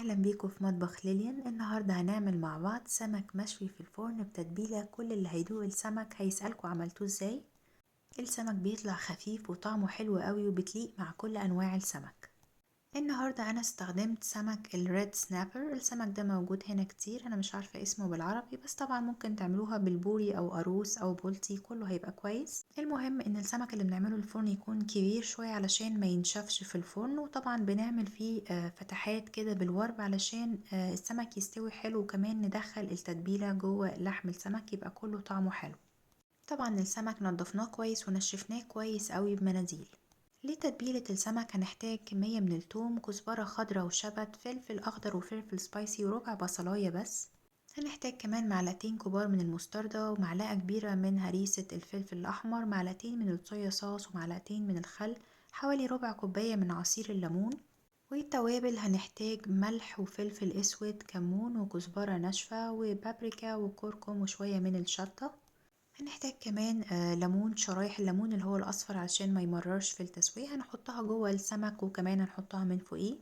اهلا بيكم في مطبخ ليليان. النهارده هنعمل مع بعض سمك مشوي في الفرن بتتبيله. كل اللي هيدوق السمك هيسألكوا عملتوه ازاي. السمك بيطلع خفيف وطعمه حلو قوي وبتليق مع كل انواع السمك. النهاردة أنا استخدمت سمك الريد سنابر. السمك ده موجود هنا كتير، أنا مش عارفة اسمه بالعربي، بس طبعا ممكن تعملوها بالبوري أو قاروص أو بولتي، كله هيبقى كويس. المهم إن السمك اللي بنعمله الفرن يكون كبير شوية علشان ما ينشفش في الفرن، وطبعا بنعمل فيه فتحات كده بالورب علشان السمك يستوي حلو، وكمان ندخل التتبيلة جوه لحم السمك يبقى كله طعمه حلو. طبعا السمك نضفناه كويس ونشفناه كويس قوي بمناديل. لتتبيلة السمك هنحتاج كمية من الثوم، كزبرة خضراء وشبت، فلفل أخضر وفلفل سبايسي وربع بصلاية بس. هنحتاج كمان معلقتين كبار من المستردة ومعلقة كبيرة من هريسة الفلفل الأحمر، معلقتين من الصويا صوص ومعلقتين من الخل، حوالي ربع كوباية من عصير الليمون. والتوابل هنحتاج ملح وفلفل أسود، كمون وكزبرة ناشفة وبابريكا وكركم وشوية من الشطة. هنحتاج كمان ليمون، شرايح الليمون اللي هو الأصفر عشان ما يمررش في التسوية، هنحطها جوه السمك وكمان هنحطها من فوقيه.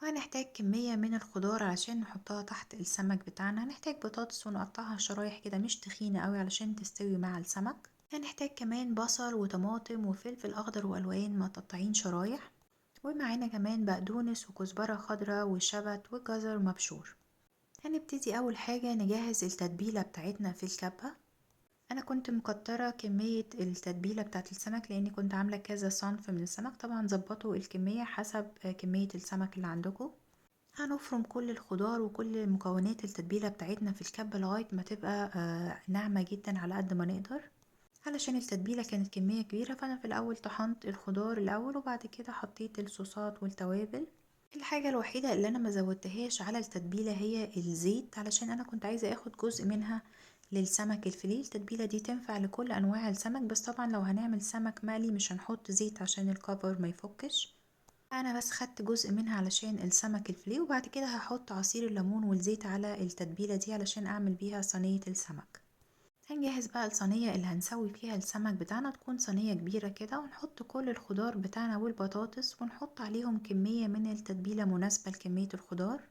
وهنحتاج كمية من الخضار علشان نحطها تحت السمك بتاعنا. هنحتاج بطاطس ونقطعها شرايح كده مش تخينة قوي علشان تستوي مع السمك. هنحتاج كمان بصل وطماطم وفلفل أخضر وألوان متقطعين شرايح، ومعانا كمان بقدونس وكزبرة خضراء وشبت وجزر مبشور. هنبتدي أول حاجة نجهز التتبيلة بتاعتنا في الكبة. انا كنت مكترة كمية التتبيلة بتاعت السمك لاني كنت عاملة كذا صنف من السمك، طبعا ظبطوا الكمية حسب كمية السمك اللي عندكم. هنفرم كل الخضار وكل مكونات التتبيلة بتاعتنا في الكبة لغاية ما تبقى ناعمة جدا على قد ما نقدر. علشان التتبيلة كانت كمية كبيرة، فانا في الاول طحنت الخضار الاول وبعد كده حطيت الصوصات والتوابل. الحاجة الوحيدة اللي انا ما زودتهاش على التتبيلة هي الزيت، علشان انا كنت عايزة اخد جزء منها للسمك الفيليه. التتبيلة دي تنفع لكل انواع السمك، بس طبعا لو هنعمل سمك مقلي مش هنحط زيت عشان الكفر ما يفكش. انا بس خدت جزء منها علشان السمك الفيليه، وبعد كده هحط عصير الليمون والزيت على التتبيلة دي علشان اعمل بيها صينية السمك. هنجهز بقى الصينية اللي هنسوي فيها السمك بتاعنا، تكون صينية كبيرة كده، ونحط كل الخضار بتاعنا والبطاطس ونحط عليهم كمية من التتبيلة مناسبة لكمية الخضار،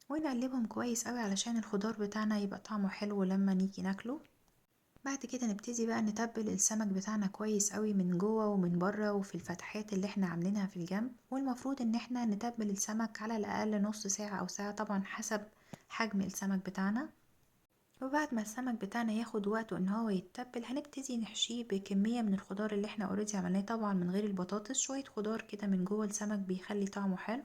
ونقلبهم كويس قوي علشان الخضار بتاعنا يبقى طعمه حلو لما نيجي ناكله. بعد كده نبتدي بقى نتبل السمك بتاعنا كويس قوي من جوه ومن بره وفي الفتحات اللي احنا عاملينها في الجنب. والمفروض ان احنا نتبل السمك على الاقل نص ساعة او ساعة، طبعا حسب حجم السمك بتاعنا. وبعد ما السمك بتاعنا ياخد وقته ان هو يتبل، هنبتدي نحشيه بكمية من الخضار اللي احنا اوريدي عملناه، طبعا من غير البطاطس، شوية خضار كده من جوه السمك بيخلي طعمه حلو.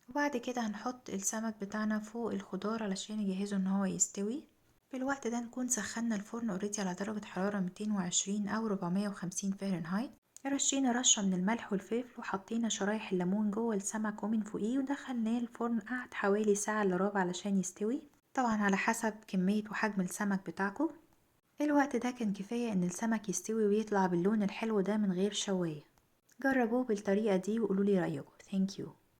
وبعد كده هنحط السمك بتاعنا فوق الخضار علشان يجهزه ان هو يستوي. في الوقت ده نكون سخنا الفرن اوريدي على درجة حرارة 220 او 450 فahrenheit. رشينا رشة من الملح والفلفل وحطينا شرايح الليمون جوه السمك ومن فوقيه، ودخلناه الفرن قعد حوالي ساعة الا ربع علشان يستوي، طبعا على حسب كمية وحجم السمك بتاعكم. الوقت ده كان كفاية ان السمك يستوي ويطلع باللون الحلو ده من غير شواية. جربوه بالطريقة دي وقولولي رأيكم. ثانك يو.